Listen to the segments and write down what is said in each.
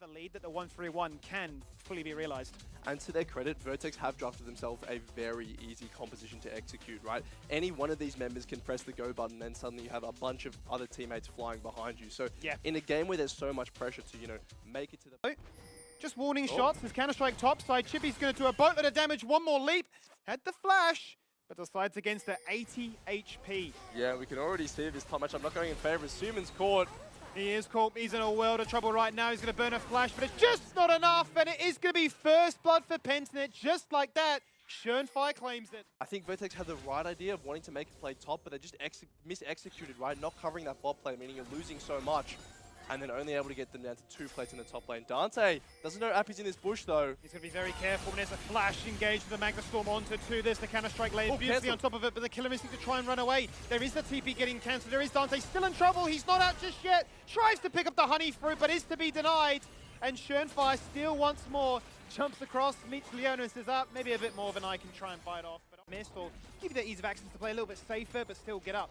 the lead that the 1-3-1 can fully be realized. And to their credit, Vertex have drafted themselves a very easy composition to execute, right? Any one of these members can press the go button, and suddenly you have a bunch of other teammates flying behind you. So in a game where there's so much pressure to, make it to the... Just warning shots as Counter-Strike topside. Chippy's going to do a boatload of damage, one more leap. Had the flash, but decides against the 80 HP. Yeah, we can already see this top matchup not going in favor of Siuman's caught. He is caught. He's in a world of trouble right now. He's going to burn a flash, but it's just not enough. And it is going to be first blood for Pentanet. Just like that, Shernfire claims it. I think Vertex had the right idea of wanting to make a play top, but they just mis-executed, right? Not covering that bot play, meaning you're losing so much. And then only able to get them down to 2 plates in the top lane. Dante doesn't know Apii's in this bush, though. He's going to be very careful when there's a flash engaged with the Magna Storm onto 2. There's the Counter-Strike layer beautifully on top of it, but the killer missing to try and run away. There is the TP getting cancelled. There is Dante still in trouble. He's not out just yet. Tries to pick up the honey fruit, but is to be denied. And Shernfire still once more jumps across, meets Leonis is up. Maybe a bit more than I can try and fight off, but missed, or give you the ease of access to play a little bit safer, but still get up.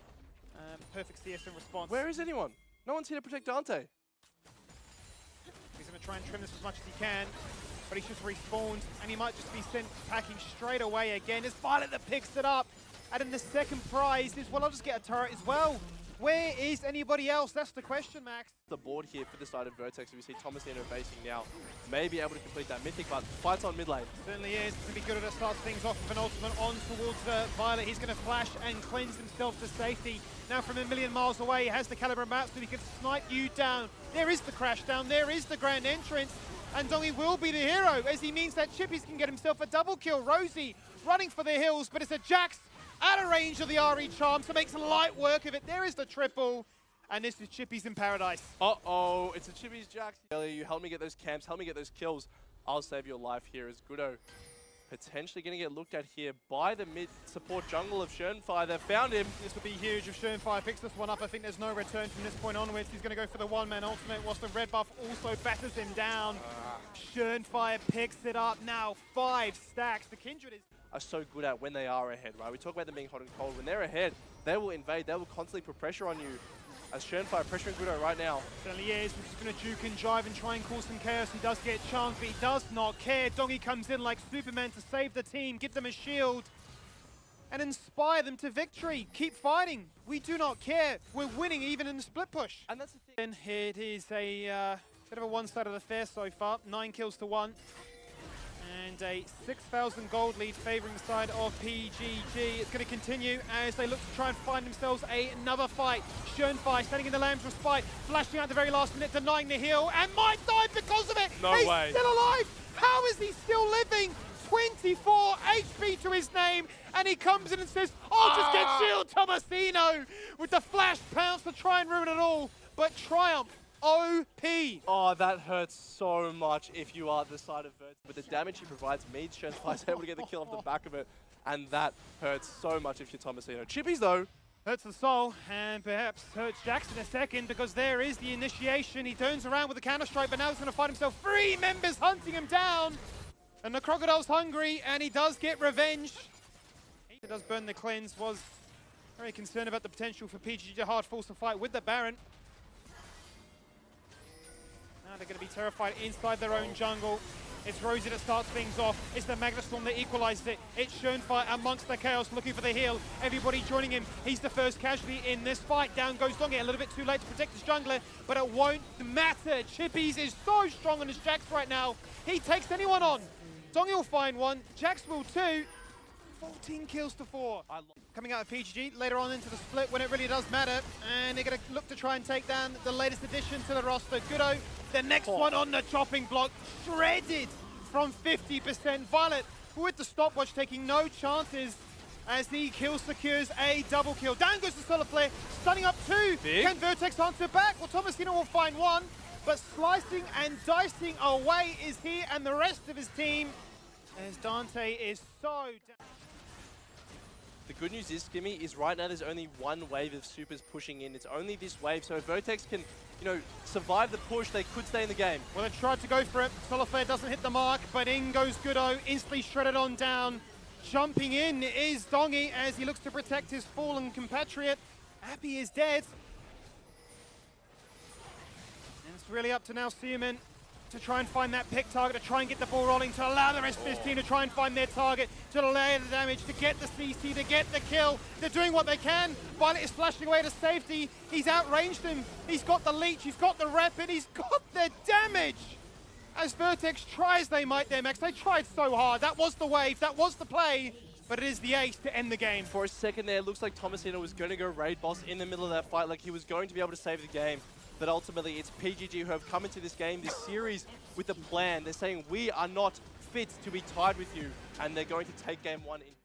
Perfect CS in response. Where is anyone? No one's here to protect Dante. He's going to try and trim this as much as he can, but he's just respawned, and he might just be sent packing straight away again. It's Violet that picks it up, and then the second prize is, well, I'll just get a turret as well. Where is anybody else? That's the question, Max. The board here for the side of Vertex, we see Tomasino basing now, may be able to complete that mythic, but fights on mid lane. Certainly is. It's going to be good at starts things off with an ultimate on towards Violet. He's going to flash and cleanse himself to safety. Now from a million miles away, he has the caliber map so he can snipe you down. There is the crash down, there is the grand entrance, and DONGGY will be the hero, as he means that Chippys can get himself a double kill. Rosie running for the hills, but it's a Jax out of range of the RE charm, so makes light work of it. There is the triple, and this is Chippys in paradise. Uh-oh, it's a Chippys Jax. You help me get those camps, help me get those kills. I'll save your life here as Goodo. Potentially going to get looked at here by the mid-support jungle of Shernfire. They've found him. This would be huge if Shernfire picks this one up. I think there's no return from this point onwards. He's going to go for the one-man ultimate whilst the red buff also batters him down. Shernfire picks it up now. 5 stacks. The Kindred are so good at when they are ahead, right? We talk about them being hot and cold. When they're ahead, they will invade. They will constantly put pressure on you. As Shernfire pressuring Goodo right now. Certainly is. He's just going to juke and jive and try and cause some chaos. He does get chance, but he does not care. DONGGY comes in like Superman to save the team, give them a shield, and inspire them to victory. Keep fighting. We do not care. We're winning even in the split push. And that's the thing. And it is a bit of a one-sided affair so far. 9 kills to 1. And a 6,000 gold lead favouring the side of PGG. It's going to continue as they look to try and find themselves another fight. Shernfire standing in the Lamb's respite, flashing out at the very last minute, denying the heal, and might die because of it. No way. He's still alive. How is he still living? 24 HP to his name, and he comes in and says, "Oh, just get shield, Tomasino!" with the flash pounce to try and ruin it all. But Triumph. OP. Oh, that hurts so much if you are the side of Vertex. But the damage he provides means Shernfire's able to get the kill off the back of it, and that hurts so much if you're Tomasino. Chippys, though. Hurts the soul, and perhaps hurts Jackson a second, because there is the initiation. He turns around with the Counter-Strike, but now he's going to find himself 3 members hunting him down. And the Crocodile's hungry, and he does get revenge. He does burn the cleanse, was very concerned about the potential for PGG to hard force a fight with the Baron. Now they're going to be terrified inside their own jungle. It's Rosie that starts things off. It's the Magna Storm that equalizes it. It's Shernfire amongst the chaos looking for the heal. Everybody joining him. He's the first casualty in this fight. Down goes DONGGY. A little bit too late to protect his jungler, but it won't matter. Chippys is so strong on his Jax right now. He takes anyone on. DONGGY will find one. Jax will too. 14 kills to 4. Coming out of PGG later on into the split when it really does matter. And they're going to look to try and take down the latest addition to the roster, Goodo. The next one on the chopping block, shredded from 50%. Violet with the stopwatch taking no chances as the kill secures a double kill. Down goes the Solar Flare, stunning up 2. Big. Can Vertex answer back? Well, Tomasino will find 1, but slicing and dicing away is he and the rest of his team as Dante is so down. The good news is, Skimmy, is right now there's only 1 wave of supers pushing in. It's only this wave, so if Vertex can, survive the push, they could stay in the game. Well, they tried to go for it. Solar Flare doesn't hit the mark, but in goes Goodo, instantly shredded on down. Jumping in is DONGGY as he looks to protect his fallen compatriot. Apii is dead. And it's really up to now Siuman to try and find that pick target, to try and get the ball rolling, to allow the rest of his team to try and find their target, to delay the damage, to get the CC, to get the kill. They're doing what they can. Violet is flashing away to safety. He's outranged him. He's got the leech, he's got the rapid, he's got the damage. As Vertex tries they might their max. They tried so hard. That was the wave, that was the play, but it is the ace to end the game. For a second there, it looks like Tomasino was going to go raid boss in the middle of that fight, like he was going to be able to save the game. But ultimately, it's PGG who have come into this game, this series, with a plan. They're saying, we are not fit to be tied with you, and they're going to take game one in